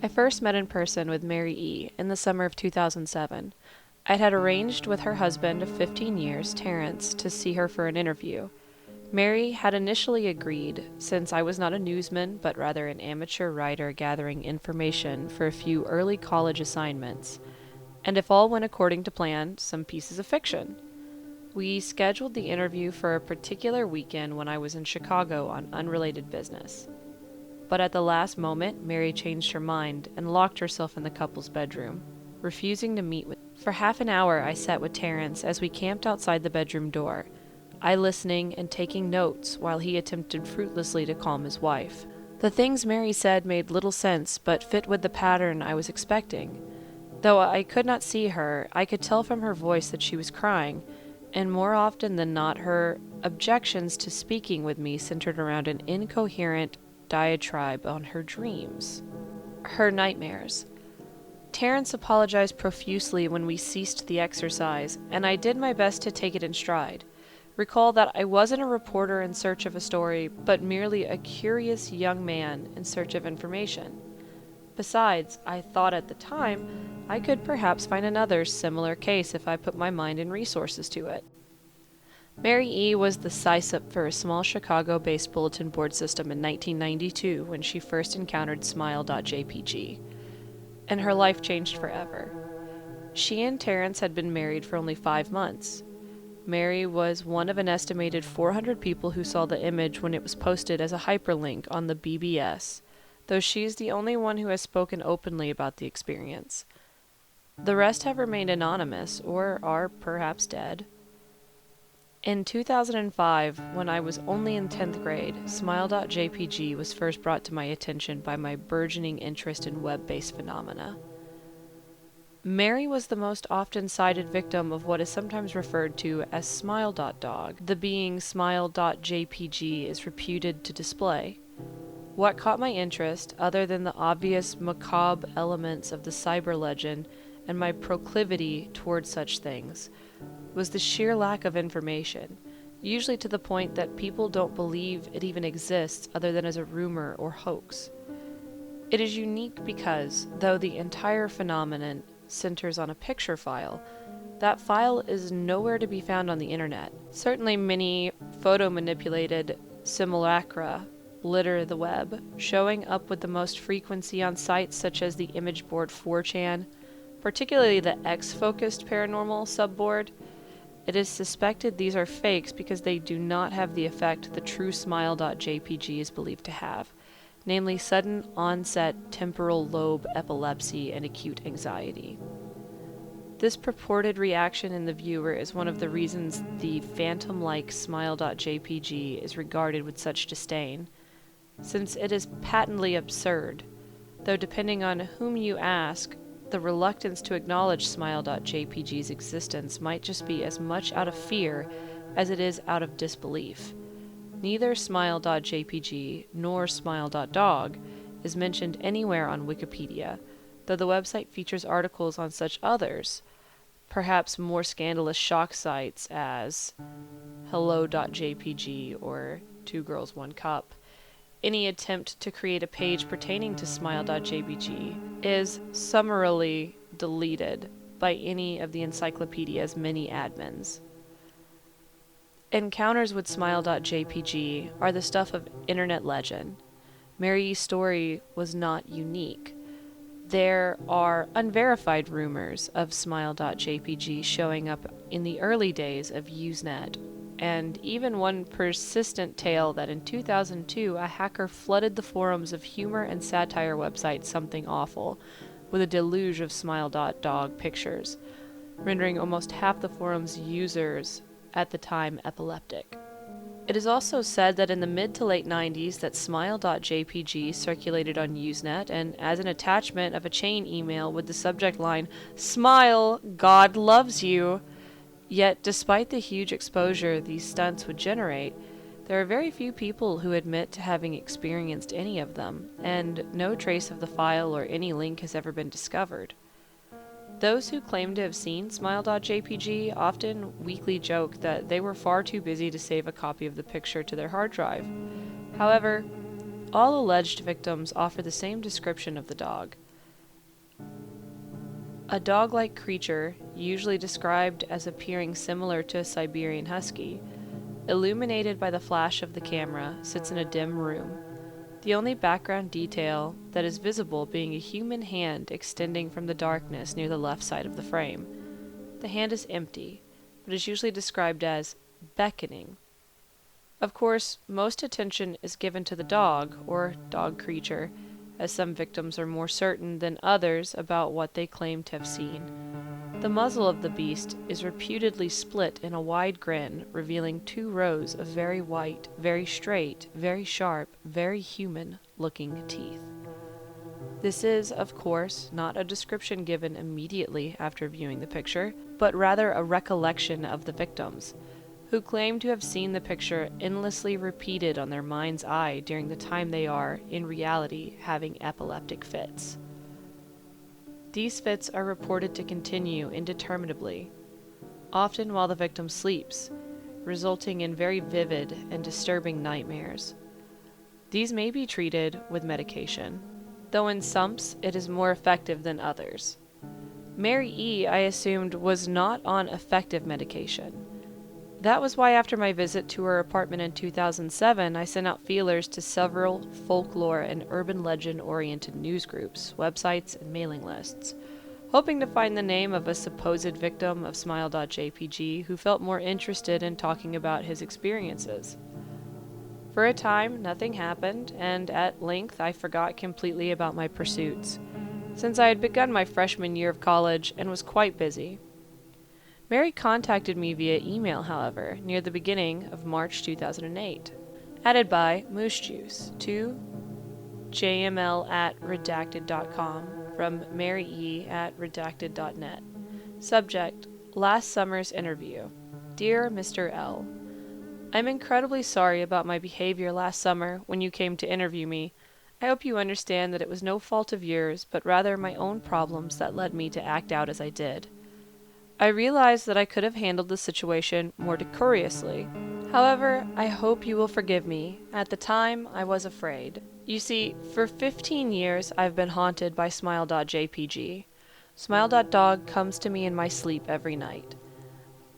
I first met in person with Mary E. in the summer of 2007. I'd had arranged with her husband of 15 years, Terrence, to see her for an interview. Mary had initially agreed, since I was not a newsman but rather an amateur writer gathering information for a few early college assignments, and if all went according to plan, some pieces of fiction. We scheduled the interview for a particular weekend when I was in Chicago on unrelated business. But at the last moment, Mary changed her mind and locked herself in the couple's bedroom, refusing to meet with. For half an hour, I sat with Terrence as we camped outside the bedroom door, I listening and taking notes while he attempted fruitlessly to calm his wife. The things Mary said made little sense, but fit with the pattern I was expecting. Though I could not see her, I could tell from her voice that she was crying, and more often than not, her objections to speaking with me centered around an incoherent diatribe on her dreams, her nightmares. Terrence apologized profusely when we ceased the exercise, and I did my best to take it in stride. Recall that I wasn't a reporter in search of a story, but merely a curious young man in search of information. Besides, I thought at the time, I could perhaps find another similar case if I put my mind and resources to it. Mary E. was the SISUP for a small Chicago-based bulletin board system in 1992 when she first encountered Smile.jpg, and her life changed forever. She and Terrence had been married for only 5 months. Mary was one of an estimated 400 people who saw the image when it was posted as a hyperlink on the BBS, though she's the only one who has spoken openly about the experience. The rest have remained anonymous, or are perhaps dead. In 2005, when I was only in 10th grade, Smile.jpg was first brought to my attention by my burgeoning interest in web-based phenomena. Mary was the most often cited victim of what is sometimes referred to as Smile.dog, the being Smile.jpg is reputed to display. What caught my interest, other than the obvious macabre elements of the cyber legend and my proclivity toward such things, was the sheer lack of information, usually to the point that people don't believe it even exists other than as a rumor or hoax. It is unique because, though the entire phenomenon centers on a picture file, that file is nowhere to be found on the internet. Certainly many photo-manipulated simulacra litter the web, showing up with the most frequency on sites such as the image board 4chan, particularly the X-focused paranormal subboard. It is suspected these are fakes because they do not have the effect the true Smile.jpg is believed to have, namely sudden onset temporal lobe epilepsy and acute anxiety. This purported reaction in the viewer is one of the reasons the phantom-like Smile.jpg is regarded with such disdain, since it is patently absurd, though depending on whom you ask, the reluctance to acknowledge Smile.jpg's existence might just be as much out of fear as it is out of disbelief. Neither Smile.jpg nor Smile.dog is mentioned anywhere on Wikipedia, though the website features articles on such others, perhaps more scandalous shock sites as Hello.jpg or Two Girls One Cup. Any attempt to create a page pertaining to Smile.jpg is summarily deleted by any of the encyclopedia's many admins. Encounters with Smile.jpg are the stuff of internet legend. Mary's story was not unique. There are unverified rumors of Smile.jpg showing up in the early days of Usenet, and even one persistent tale that in 2002 a hacker flooded the forums of humor and satire website Something Awful with a deluge of Smile.dog pictures, rendering almost half the forum's users at the time epileptic. It is also said that in the mid to late 90s that Smile.jpg circulated on Usenet and as an attachment of a chain email with the subject line, "Smile, God loves you." Yet, despite the huge exposure these stunts would generate, there are very few people who admit to having experienced any of them, and no trace of the file or any link has ever been discovered. Those who claim to have seen Smile.jpg often weakly joke that they were far too busy to save a copy of the picture to their hard drive. However, all alleged victims offer the same description of the dog. A dog-like creature, usually described as appearing similar to a Siberian husky, illuminated by the flash of the camera, sits in a dim room, the only background detail that is visible being a human hand extending from the darkness near the left side of the frame. The hand is empty, but is usually described as beckoning. Of course, most attention is given to the dog, or dog creature, as some victims are more certain than others about what they claim to have seen. The muzzle of the beast is reputedly split in a wide grin, revealing 2 rows of very white, very straight, very sharp, very human-looking teeth. This is, of course, not a description given immediately after viewing the picture, but rather a recollection of the victims, who claim to have seen the picture endlessly repeated on their mind's eye during the time they are, in reality, having epileptic fits. These fits are reported to continue indeterminably, often while the victim sleeps, resulting in very vivid and disturbing nightmares. These may be treated with medication, though in some it is more effective than others. Mary E., I assumed, was not on effective medication. That was why after my visit to her apartment in 2007, I sent out feelers to several folklore and urban legend-oriented news groups, websites, and mailing lists, hoping to find the name of a supposed victim of Smile.jpg who felt more interested in talking about his experiences. For a time, nothing happened, and at length I forgot completely about my pursuits, since I had begun my freshman year of college and was quite busy. Mary contacted me via email, however, near the beginning of March 2008, added by Moose Juice to jml@redacted.com from marye@redacted.net. Subject: Last summer's interview. Dear Mr. L., I'm incredibly sorry about my behavior last summer when you came to interview me. I hope you understand that it was no fault of yours, but rather my own problems that led me to act out as I did. I realize that I could have handled the situation more decorously. However, I hope you will forgive me. At the time, I was afraid. You see, for 15 years, I've been haunted by Smile.jpg. Smile.dog comes to me in my sleep every night.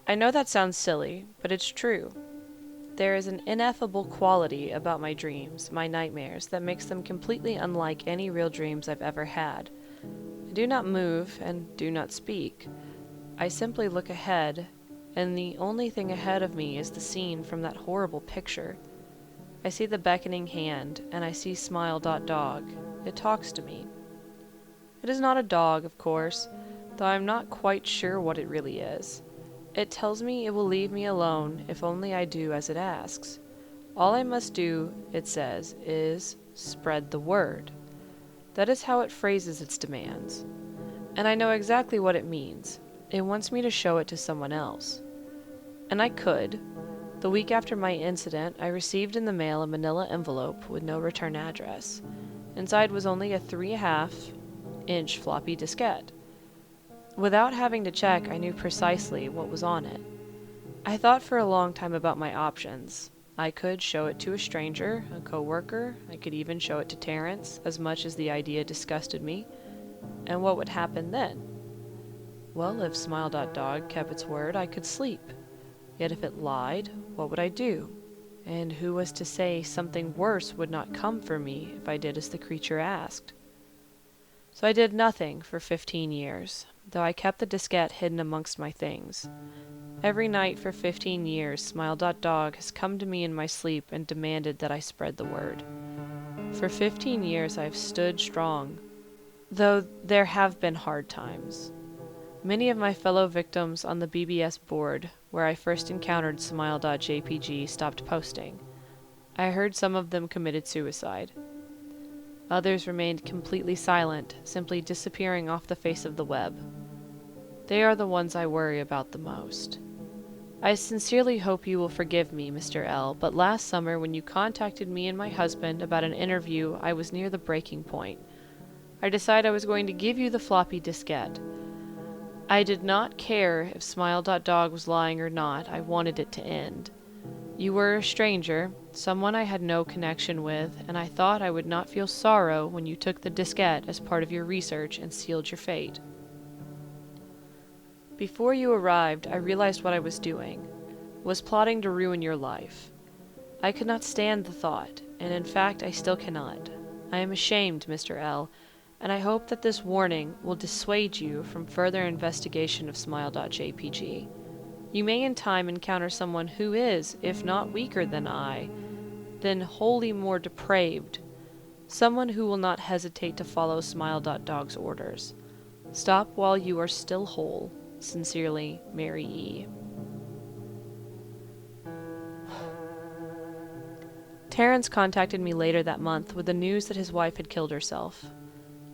I know that sounds silly, but it's true. There is an ineffable quality about my dreams, my nightmares, that makes them completely unlike any real dreams I've ever had. I do not move and do not speak. I simply look ahead, and the only thing ahead of me is the scene from that horrible picture. I see the beckoning hand, and I see Smile.dog. It talks to me. It is not a dog, of course, though I am not quite sure what it really is. It tells me it will leave me alone if only I do as it asks. All I must do, it says, is spread the word. That is how it phrases its demands. And I know exactly what it means. It wants me to show it to someone else. And I could. The week after my incident, I received in the mail a manila envelope with no return address. Inside was only a 3.5-inch floppy diskette. Without having to check, I knew precisely what was on it. I thought for a long time about my options. I could show it to a stranger, a coworker. I could even show it to Terrence, as much as the idea disgusted me. And what would happen then? Well, if Smile.dog kept its word, I could sleep. Yet if it lied, what would I do? And who was to say something worse would not come for me if I did as the creature asked? So I did nothing for 15 years, though I kept the diskette hidden amongst my things. Every night for 15 years, Smile.dog has come to me in my sleep and demanded that I spread the word. For 15 years I have stood strong, though there have been hard times. Many of my fellow victims on the BBS board, where I first encountered Smile.jpg, stopped posting. I heard some of them committed suicide. Others remained completely silent, simply disappearing off the face of the web. They are the ones I worry about the most. I sincerely hope you will forgive me, Mr. L., but last summer when you contacted me and my husband about an interview, I was near the breaking point. I decided I was going to give you the floppy diskette. I did not care if Smile.dog was lying or not. I wanted it to end. You were a stranger, someone I had no connection with, and I thought I would not feel sorrow when you took the diskette as part of your research and sealed your fate. Before you arrived, I realized what I was doing, was plotting to ruin your life. I could not stand the thought, and in fact I still cannot. I am ashamed, Mr. L., and I hope that this warning will dissuade you from further investigation of Smile.jpg. You may in time encounter someone who is, if not weaker than I, then wholly more depraved, someone who will not hesitate to follow Smile.dog's orders. Stop while you are still whole. Sincerely, Mary E. Terrence contacted me later that month with the news that his wife had killed herself.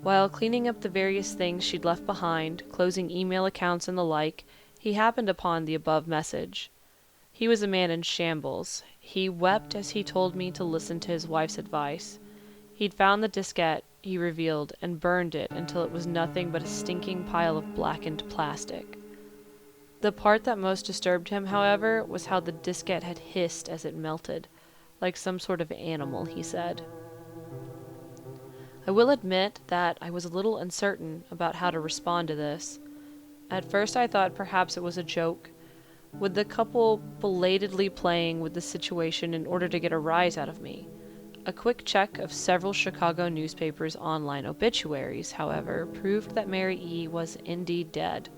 While cleaning up the various things she'd left behind, closing email accounts and the like, he happened upon the above message. He was a man in shambles. He wept as he told me to listen to his wife's advice. He'd found the diskette, he revealed, and burned it until it was nothing but a stinking pile of blackened plastic. The part that most disturbed him, however, was how the diskette had hissed as it melted, like some sort of animal, he said. I will admit that I was a little uncertain about how to respond to this. At first I thought perhaps it was a joke, with the couple belatedly playing with the situation in order to get a rise out of me. A quick check of several Chicago newspapers' online obituaries, however, proved that Mary E. was indeed dead.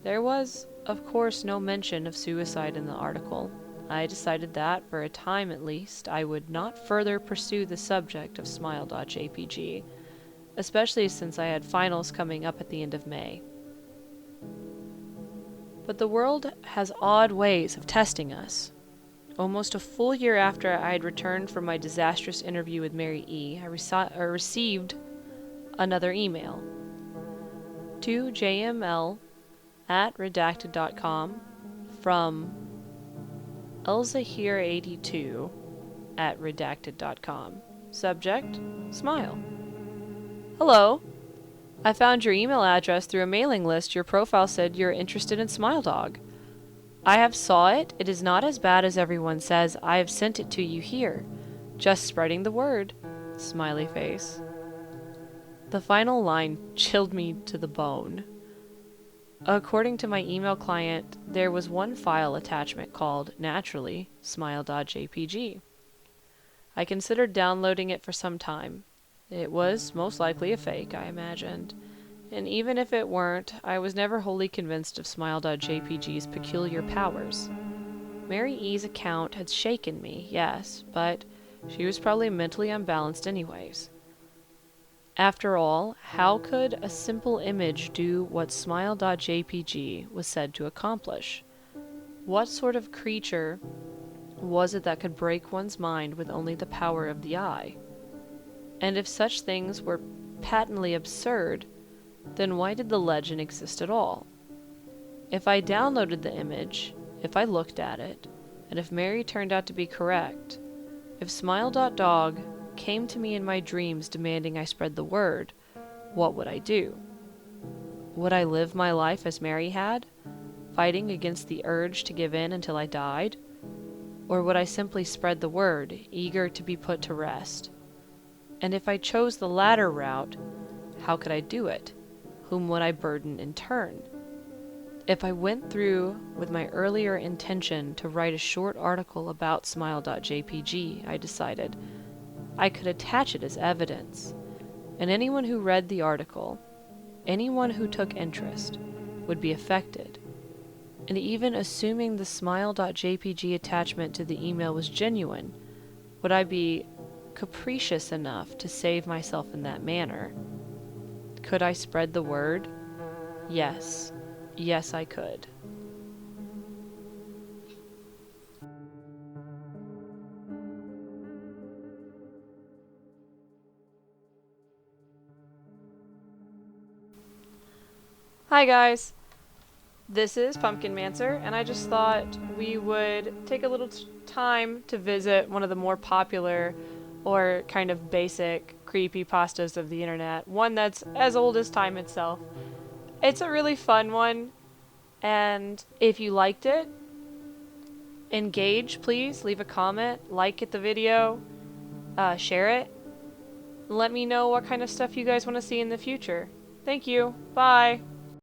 There was, of course, no mention of suicide in the article. I decided that, for a time at least, I would not further pursue the subject of Smile.jpg, especially since I had finals coming up at the end of May. But the world has odd ways of testing us. Almost a full year after I had returned from my disastrous interview with Mary E., I received another email. To jml@redacted.com from elzahir82@redacted.com. Subject: Smile. Hello. I found your email address through a mailing list. Your profile said you're interested in Smile Dog. I have saw it. It is not as bad as everyone says. I have sent it to you here. Just spreading the word. Smiley face. The final line chilled me to the bone. According to my email client, there was one file attachment called, naturally, Smile.jpg. I considered downloading it for some time. It was most likely a fake, I imagined. And even if it weren't, I was never wholly convinced of Smile.jpg's peculiar powers. Mary E.'s account had shaken me, yes, but she was probably mentally unbalanced anyways. After all, how could a simple image do what Smile.jpg was said to accomplish? What sort of creature was it that could break one's mind with only the power of the eye? And if such things were patently absurd, then why did the legend exist at all? If I downloaded the image, if I looked at it, and if Mary turned out to be correct, if Smile.dog came to me in my dreams demanding I spread the word, what would I do? Would I live my life as Mary had, fighting against the urge to give in until I died? Or would I simply spread the word, eager to be put to rest? And if I chose the latter route, how could I do it? Whom would I burden in turn? If I went through with my earlier intention to write a short article about Smile.jpg, I decided, I could attach it as evidence, and anyone who read the article, anyone who took interest, would be affected. And even assuming the Smile.jpg attachment to the email was genuine, would I be capricious enough to save myself in that manner? Could I spread the word? Yes. Yes, I could. Hi guys, this is Pumpkin Mancer, and I just thought we would take a little time to visit one of the more popular or kind of basic creepypastas of the internet, one that's as old as time itself. It's a really fun one, and if you liked it, engage, please. Leave a comment, like the video, share it. Let me know what kind of stuff you guys want to see in the future. Thank you. Bye.